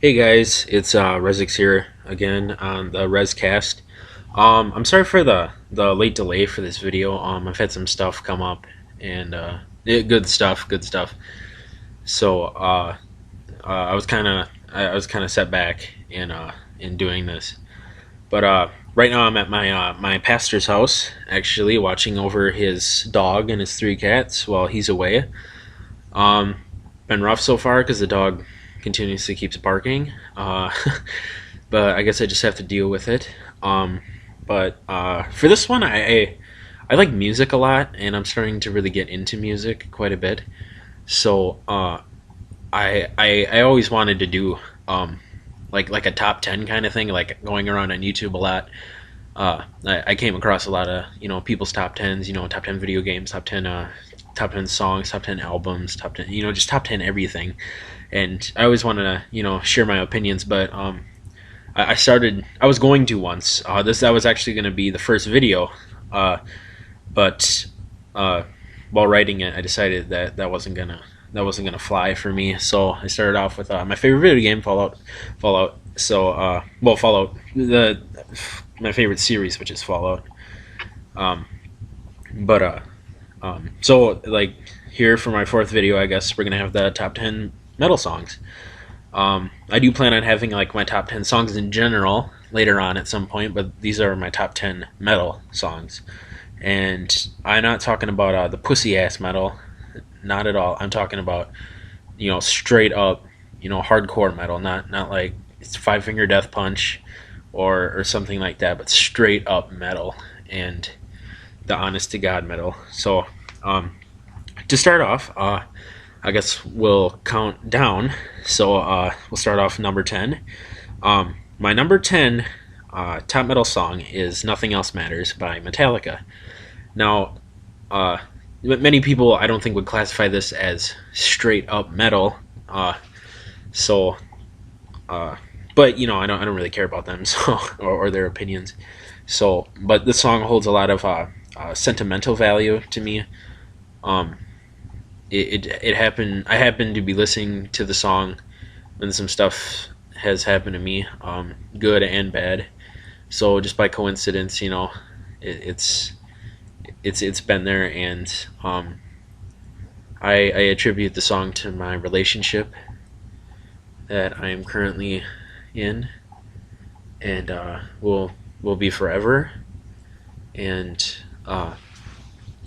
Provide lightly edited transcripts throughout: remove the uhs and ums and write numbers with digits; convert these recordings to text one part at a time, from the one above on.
Hey guys, it's Rezix here again on the RezCast. I'm sorry for the late delay for this video. I've had some stuff come up and good stuff, good stuff. So I was kind of set back in doing this, but right now I'm at my pastor's house actually watching over his dog and his three cats while he's away. Um, Been rough so far because the dog continuously keeps barking. But I guess I just have to deal with it. But For this one, I like music a lot, and I'm starting to really get into music quite a bit. So I always wanted to do like a top 10 kind of thing, like going around on YouTube a lot. I came across a lot of people's top tens, top 10 video games, top 10 songs, top 10 albums, top 10, just top 10 everything. And I always wanted to share my opinions, but I was going to once. That was actually going to be the first video, but while writing it, I decided that wasn't gonna fly for me. So I started off with my favorite video game, Fallout. Fallout. Fallout. The My favorite series, which is Fallout. Um, but so like here for my fourth video, I guess we're gonna have the top 10 metal songs. I do plan on having like my top 10 songs in general later on at some point, but these are my top 10 metal songs. And I'm not talking about the pussy ass metal, not at all. I'm talking about straight up hardcore metal, not like it's Five Finger Death Punch or something like that, but straight up metal and the honest to God metal. So to start off, I guess we'll count down. So we'll start off number 10. My number 10 top metal song is Nothing Else Matters by Metallica. Now, many people I don't think would classify this as straight up metal. So, but I don't really care about them, so or their opinions. So, but this song holds a lot of sentimental value to me. Um, it happened. I happened to be listening to the song when some stuff has happened to me, good and bad. So just by coincidence, it, it's been there, and I attribute the song to my relationship that I am currently in, and will be forever. And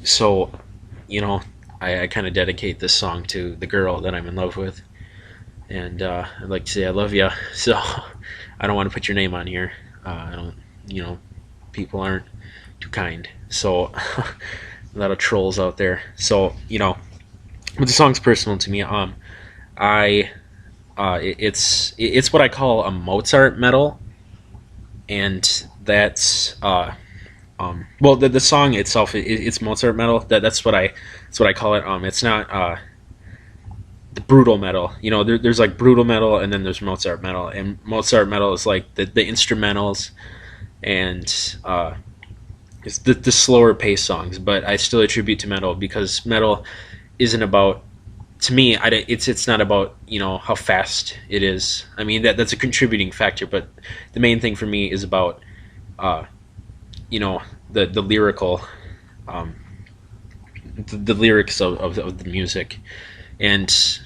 so, I kind of dedicate this song to the girl that I'm in love with, and I'd like to say I love you. So I don't want to put your name on here. I don't, people aren't too kind. So a lot of trolls out there. So but the song's personal to me. It's what I call a Mozart metal, and that's the song itself, it's Mozart metal. That's what I call it. It's not the brutal metal. There's like brutal metal, and then there's Mozart metal, and Mozart metal is like the instrumentals, and it's the slower paced songs. But I still attribute to metal because metal isn't about, to me, it's not about how fast it is. I mean that's a contributing factor, but the main thing for me is about the lyrical, the lyrics of the music, and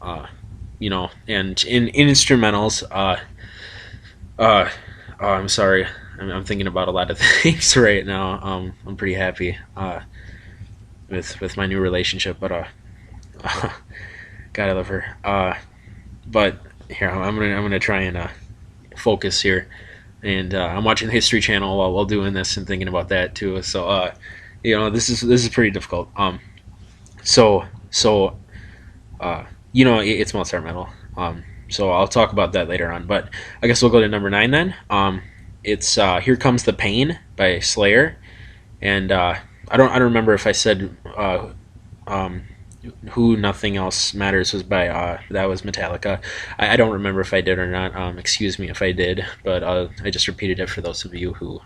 and in instrumentals. I'm sorry, I'm thinking about a lot of things right now. I'm pretty happy with my new relationship, but God, I love her. But here I'm gonna try and focus here, and I'm watching the History Channel while doing this and thinking about that too. So this is pretty difficult. So it's Mozart metal. So I'll talk about that later on. But I guess we'll go to number 9 then. It's Here Comes the Pain by Slayer, and I don't remember if I said Who Nothing Else Matters was by that was Metallica. I don't remember if I did or not. Excuse me if I did, but I just repeated it for those of you who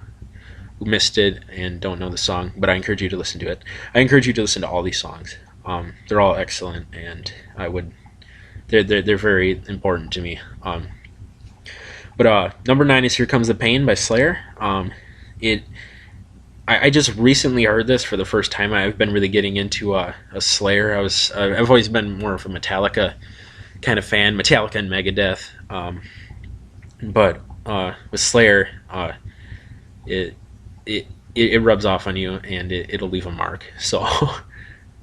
missed it and don't know the song. But I encourage you to listen to it. I encourage you to listen to all these songs. They're all excellent, and they're very important to me. But number 9 is "Here Comes the Pain" by Slayer. It I just recently heard this for the first time. I've been really getting into a Slayer. I've always been more of a Metallica kind of fan, Metallica and Megadeth. But with Slayer, it it rubs off on you, and it'll leave a mark. So,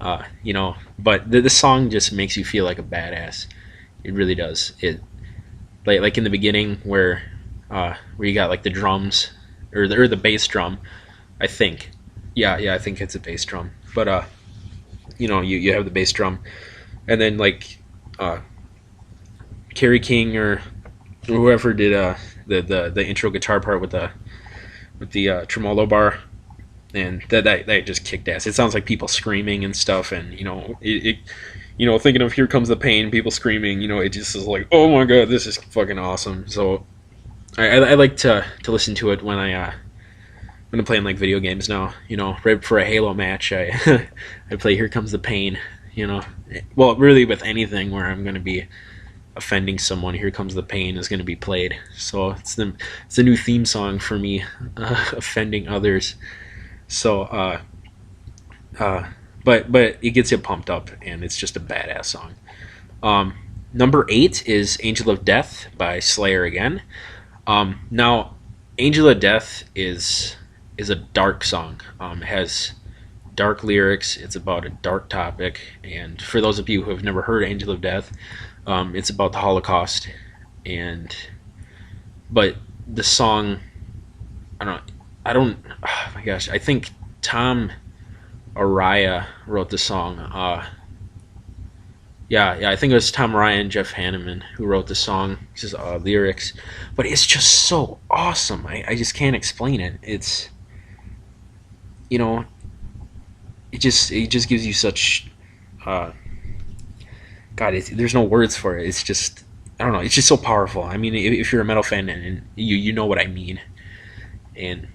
but the song just makes you feel like a badass. It really does. It like in the beginning where you got like the drums or the bass drum. I think, yeah, I think it's a bass drum. But you have the bass drum, and then like Kerry King or whoever did the intro guitar part with the tremolo bar, and that just kicked ass. It sounds like people screaming and stuff, and thinking of "Here Comes the Pain," people screaming. It just is like, oh my god, this is fucking awesome. So I like to listen to it when I'm playing like video games now. Right before a Halo match, I I play "Here Comes the Pain." Well, really with anything where I'm going to be offending someone, "Here Comes the Pain" is going to be played. So it's the new theme song for me, offending others. So but it gets you pumped up, and it's just a badass song. Number 8 is "Angel of Death" by Slayer again. Now, "Angel of Death" is a dark song. It has dark lyrics. It's about a dark topic, and for those of you who have never heard "Angel of Death," it's about the Holocaust. But the song, I don't. Oh my gosh, I think Tom Araya wrote the song. Yeah, I think it was Tom Araya and Jeff Hanneman who wrote the song. Just lyrics, but it's just so awesome. I just can't explain it. It's it just gives you such God. There's no words for it. It's just, I don't know. It's just so powerful. I mean, if you're a metal fan, and you know what I mean, and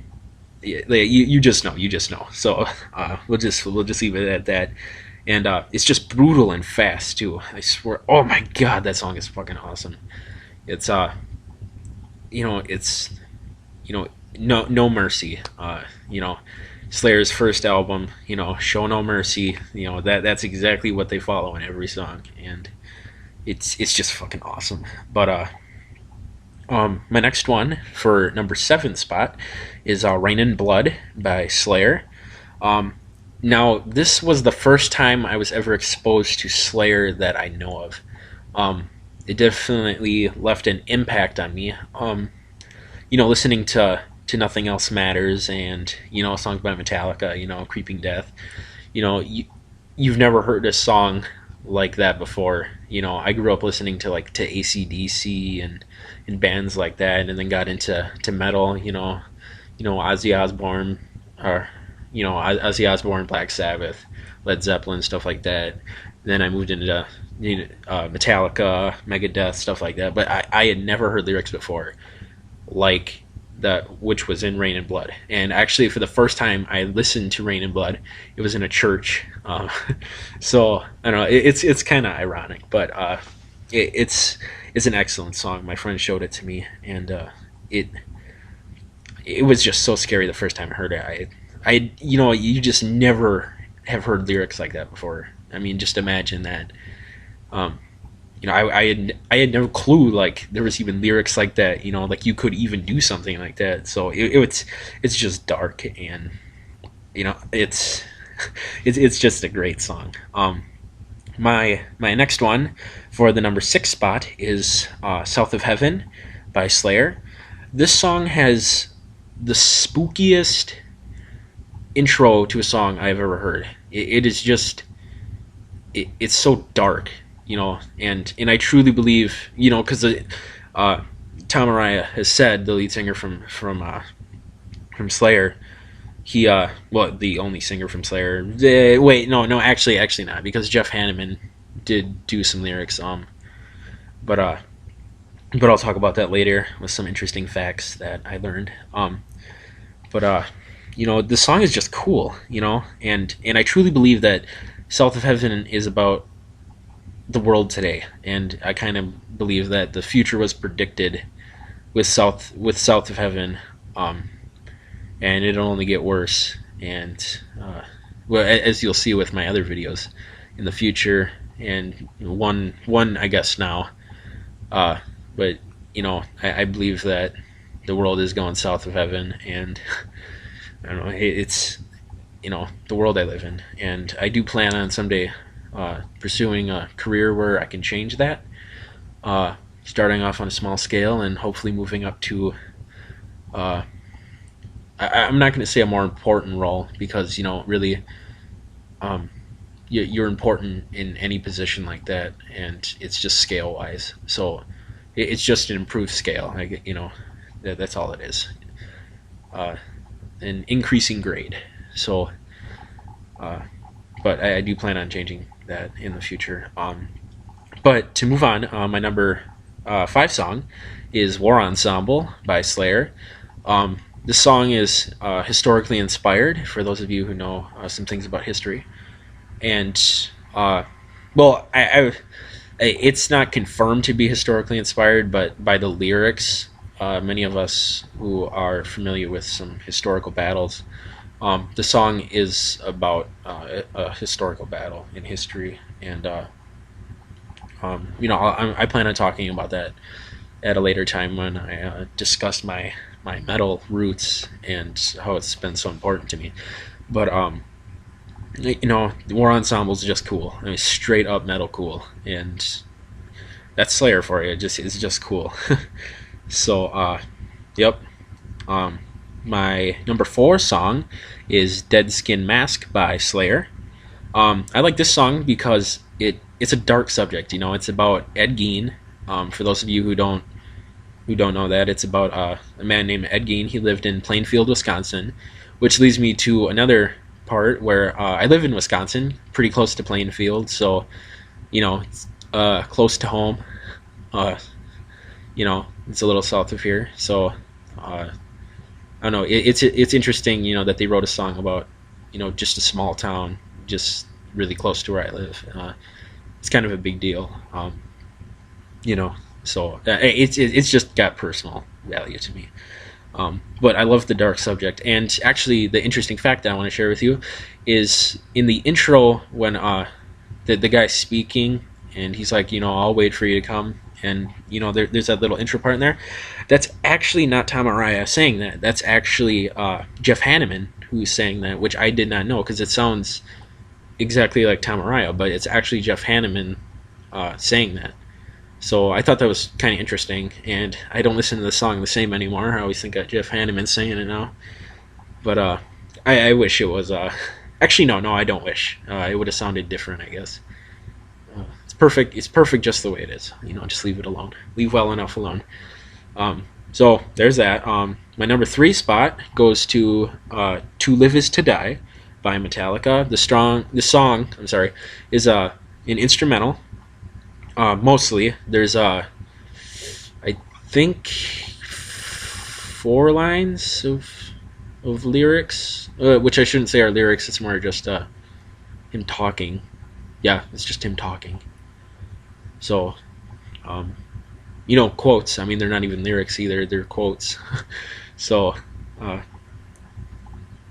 you just know. So we'll just leave it at that. And it's just brutal and fast too. I swear. Oh my god, that song is fucking awesome. It's it's no mercy. Slayer's first album, "Show No Mercy." That's exactly what they follow in every song, and it's just fucking awesome. But my next one for number 7 spot is "Rain in Blood" by Slayer. Now, this was the first time I was ever exposed to Slayer that I know of. It definitely left an impact on me. Listening to "Nothing Else Matters" and songs by Metallica, "Creeping Death." You've never heard a song like that before. I grew up listening to AC/DC and bands like that, and then got into metal. Ozzy Osbourne, or Ozzy Osbourne, Black Sabbath, Led Zeppelin, stuff like that. Then I moved into Metallica, Megadeth, stuff like that. But I had never heard lyrics before, like that, which was in "Rain in Blood." And actually, for the first time I listened to "Rain in Blood," it was in a church. So I don't know. It's kind of ironic, but it's an excellent song. My friend showed it to me, and it was just so scary the first time I heard it. You just never have heard lyrics like that before. I mean, just imagine that. I had no clue like there was even lyrics like that. Like you could even do something like that. So it's just dark, and it's just a great song. My next one for the number 6 spot is "South of Heaven" by Slayer. This song has the spookiest intro to a song I've ever heard. It is just, it's so dark, and I truly believe, because Tom Araya has said, the lead singer from Slayer, he the only singer from Slayer. Wait, no, actually not, because Jeff Hanneman did do some lyrics. But I'll talk about that later with some interesting facts that I learned. The song is just cool, and I truly believe that "South of Heaven" is about the world today, and I kind of believe that the future was predicted South of Heaven, um, and it'll only get worse. And well, as you'll see with my other videos in the future, and one I guess now, uh, but I believe that the world is going south of heaven, and I don't know, it's the world I live in, and I do plan on someday pursuing a career where I can change that, starting off on a small scale and hopefully moving up to I'm not going to say a more important role, because really um, you're important in any position like that, and it's just scale wise. So it's just an improved scale. That's all it is. An increasing grade. So, but I do plan on changing that in the future. But to move on, my number 5 song is War Ensemble by Slayer. This song is historically inspired, for those of you who know some things about history. And, well, it's not confirmed to be historically inspired, but by the lyrics, many of us who are familiar with some historical battles, the song is about a historical battle in history. And, I plan on talking about that at a later time when I discuss my metal roots and how it's been so important to me. But the War Ensemble is just cool. I mean, straight up metal cool, and that's Slayer for you. It's just cool. So, yep. My number 4 song is Dead Skin Mask by Slayer. I like this song because it's a dark subject. It's about Ed Gein. For those of you who don't know that, it's about a man named Ed Gein. He lived in Plainfield, Wisconsin, which leads me to another part where I live in Wisconsin, pretty close to Plainfield, so it's close to home. It's a little south of here, so I don't know. It's interesting, that they wrote a song about just a small town, just really close to where I live. It's kind of a big deal, So it's just got personal value to me. But I love the dark subject. And actually, the interesting fact that I want to share with you is in the intro when the guy's speaking, and he's like, I'll wait for you to come. And, there's that little intro part in there. That's actually not Tom Araya saying that. That's actually Jeff Hanneman who's saying that, which I did not know, because it sounds exactly like Tom Araya, but it's actually Jeff Hanneman saying that. So I thought that was kind of interesting, and I don't listen to the song the same anymore. I always think of Jeff Hanneman singing it now. But I wish it was... Actually, no, I don't wish. It would have sounded different, I guess. It's perfect. It's perfect just the way it is. Just leave it alone. Leave well enough alone. So there's that. My number 3 spot goes to To Live Is To Die by Metallica. The song, is an instrumental. Mostly, there's I think 4 lines of lyrics, which I shouldn't say are lyrics. It's more just him talking. Yeah, it's just him talking. So, quotes. I mean, they're not even lyrics either. They're quotes. So, I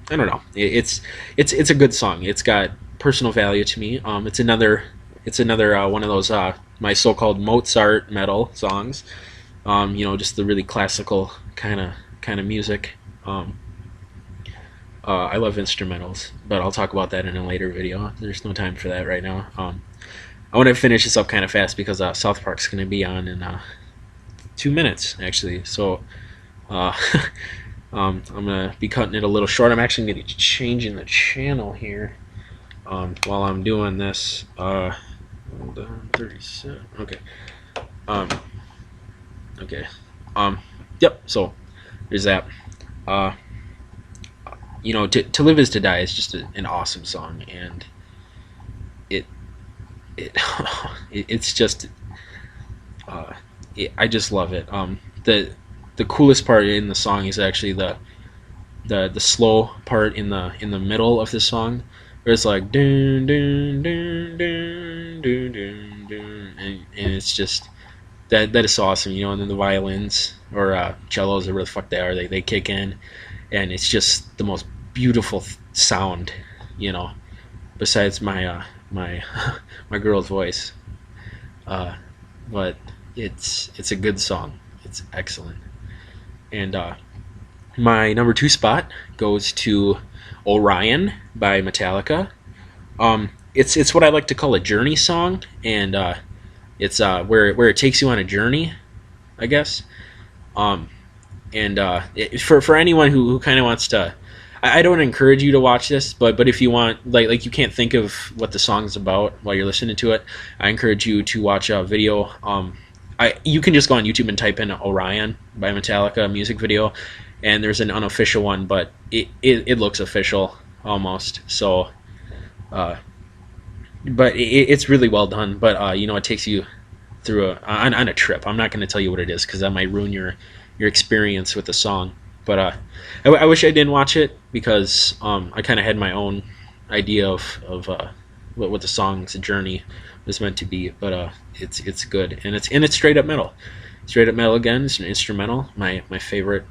don't know. It's a good song. It's got personal value to me. It's another one of those my so-called Mozart metal songs. Just the really classical kind of music. I love instrumentals, but I'll talk about that in a later video. There's no time for that right now. I want to finish this up kind of fast because South Park's going to be on in 2 minutes, actually. So I'm going to be cutting it a little short. I'm actually going to be changing the channel here while I'm doing this. Hold on, 37. Okay. Okay. Yep. So there's that. To Live Is To Die is just an awesome song, and it's just I just love it. The coolest part in the song is actually the slow part in the middle of the song, where it's like dun dun dun dun dun dun dun, and it's just that is so awesome, you know. And then the violins or cellos, or whatever the fuck they are, they kick in, and it's just the most beautiful sound, you know. Besides my my girl's voice, uh, but it's a good song. It's excellent. And my number two spot goes to Orion by Metallica. It's what I like to call a journey song, and it's where it takes you on a journey, I guess. Um, and for anyone who kind of wants to, I don't encourage you to watch this, but if you want, like you can't think of what the song's about while you're listening to it, I encourage you to watch a video. You can just go on YouTube and type in Orion by Metallica music video, and there's an unofficial one, but it looks official almost. So, but it's really well done. But you know, it takes you through on a trip. I'm not going to tell you what it is because that might ruin your experience with the song. But I wish I didn't watch it because I kind of had my own idea of what the song's journey was meant to be. But it's good, and it's straight up metal. Straight up metal again. It's an instrumental. My favorite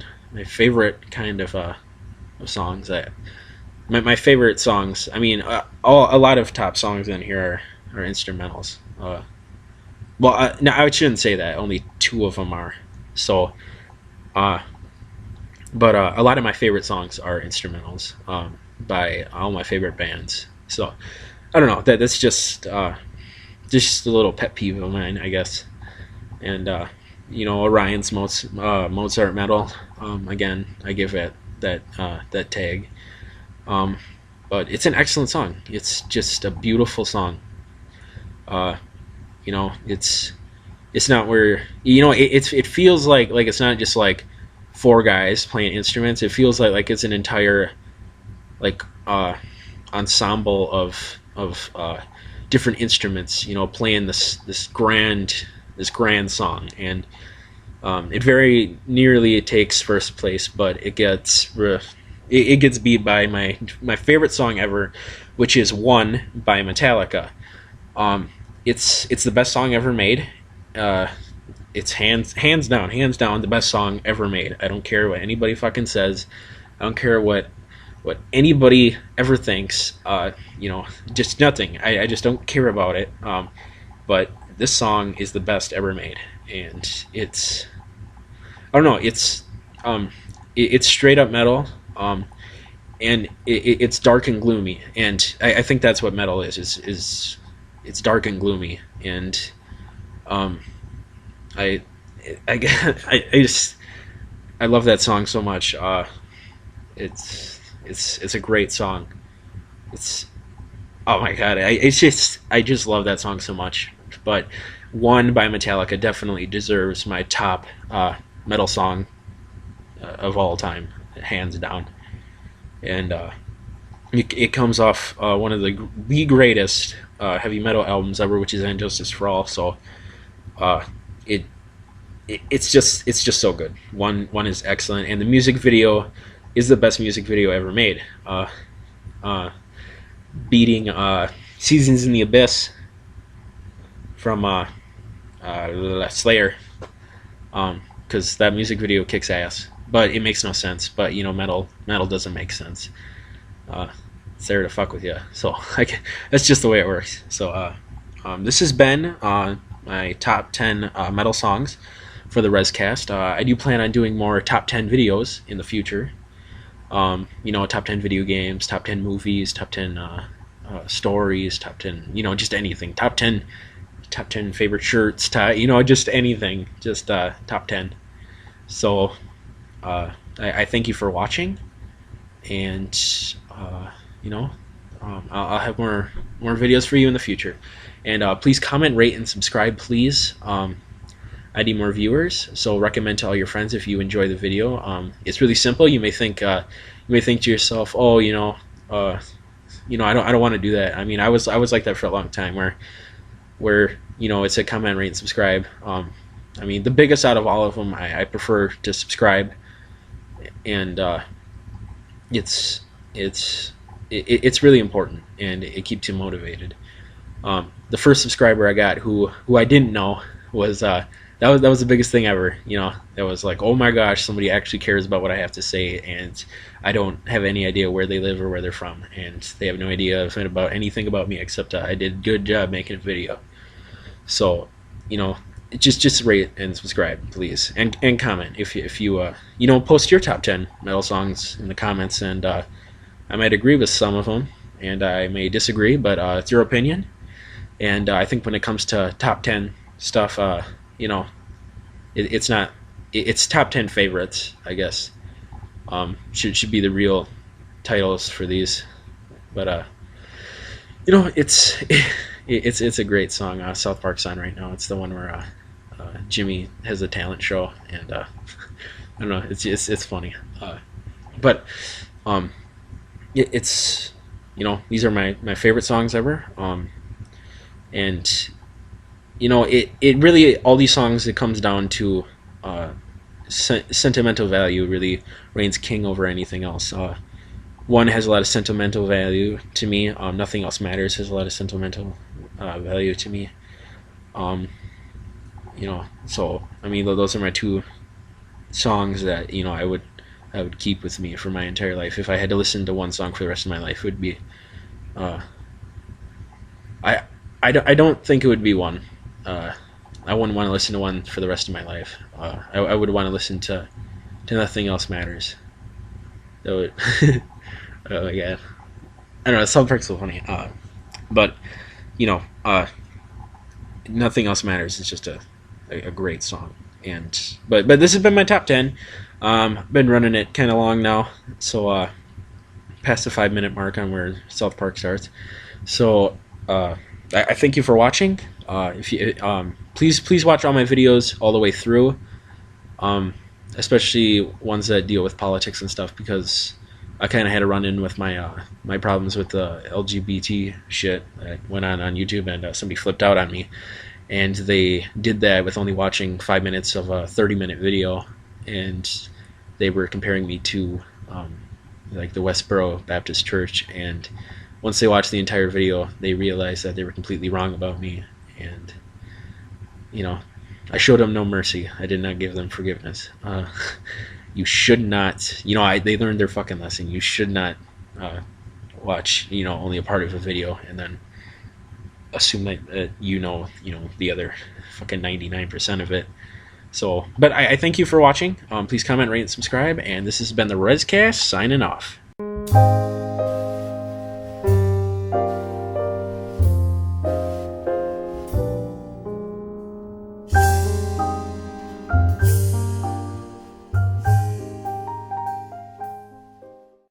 kind of songs. My favorite songs. I mean, a lot of top songs in here are instrumentals. Well, no, I shouldn't say that. Only two of them are. So, but a lot of my favorite songs are instrumentals by all my favorite bands. So, I don't know. That's just a little pet peeve of mine, I guess. And you know, Orion's Mozart metal. Again, I give it that tag. But it's an excellent song. It's just a beautiful song. You know, it's not where, you know, it feels like it's not just like four guys playing instruments. It feels like it's an entire ensemble of different instruments, you know, playing this grand song. And it very nearly takes first place, but it gets beat by my favorite song ever, which is One by Metallica. It's the best song ever made. It's hands down the best song ever made. I don't care what anybody fucking says. I don't care what anybody ever thinks. You know, just nothing. I just don't care about it. But this song is the best ever made, and it's, I don't know, it's straight up metal. And it's dark and gloomy, and I think that's what metal is it's dark and gloomy. And I love that song so much. It's a great song. It's, oh my god, I just love that song so much. But One by Metallica definitely deserves my top metal song of all time, hands down. And it comes off one of the greatest heavy metal albums ever, which is And Justice for All. So it's just so good. One is excellent, and the music video is the best music video ever made, beating Seasons in the Abyss from Slayer, because that music video kicks ass. But it makes no sense. But you know, metal doesn't make sense. It's there to fuck with you. So that's just the way it works. So this has been my top 10 metal songs for the RezCast. I do plan on doing more top 10 videos in the future. You know, top 10 video games, top 10 movies, top 10 stories, top 10, you know, just anything. Top 10 favorite shirts, you know, just anything. Just top 10. So I thank you for watching, and you know, I'll have more videos for you in the future. And please comment, rate, and subscribe, please. I need more viewers, so recommend to all your friends if you enjoy the video. It's really simple. You may think to yourself, oh, you know, I don't want to do that. I mean, I was like that for a long time, where you know, it's a comment, rate, and subscribe. I mean, the biggest out of all of them, I prefer to subscribe, and it's really important, and it keeps you motivated. The first subscriber I got, who I didn't know, was that was the biggest thing ever. That was like, oh my gosh, somebody actually cares about what I have to say, and I don't have any idea where they live or where they're from, and they have no idea about anything about me except I did a good job making a video. So, just rate and subscribe, please, and comment if you post your top 10 metal songs in the comments, and I might agree with some of them, and I may disagree, but it's your opinion. And I think when it comes to top 10 stuff, it's not, it's top 10 favorites, I guess. Should be the real titles for these, but it's a great song. South Park's on right now. It's the one where Jimmy has a talent show, and I don't know, it's funny, but it's these are my favorite songs ever, and it really, all these songs, it comes down to sentimental value really reigns king over anything else. One has a lot of sentimental value to me. Nothing Else Matters has a lot of sentimental value to me. So I mean, those are my two songs that I would keep with me for my entire life. If I had to listen to one song for the rest of my life, it would be I don't think it would be one. I wouldn't want to listen to one for the rest of my life. I would want to listen to Nothing Else Matters. That would oh yeah, I don't know, South Park's so funny, but Nothing Else Matters is just a great song. And but this has been my top 10. Been running it kind of long now, so past the 5-minute mark on where South Park starts. So I thank you for watching. If you please watch all my videos all the way through, especially ones that deal with politics and stuff, because I kind of had a run-in with my problems with the LGBT shit that went on YouTube, and somebody flipped out on me, and they did that with only watching 5 minutes of a 30-minute video, and they were comparing me to like the Westboro Baptist Church, and once they watched the entire video, they realized that they were completely wrong about me, and I showed them no mercy. I did not give them forgiveness. You should not, they learned their fucking lesson. You should not watch, only a part of a video and then assume that the other fucking 99% of it. So, but I thank you for watching. Please comment, rate, and subscribe. And this has been the RezCast signing off.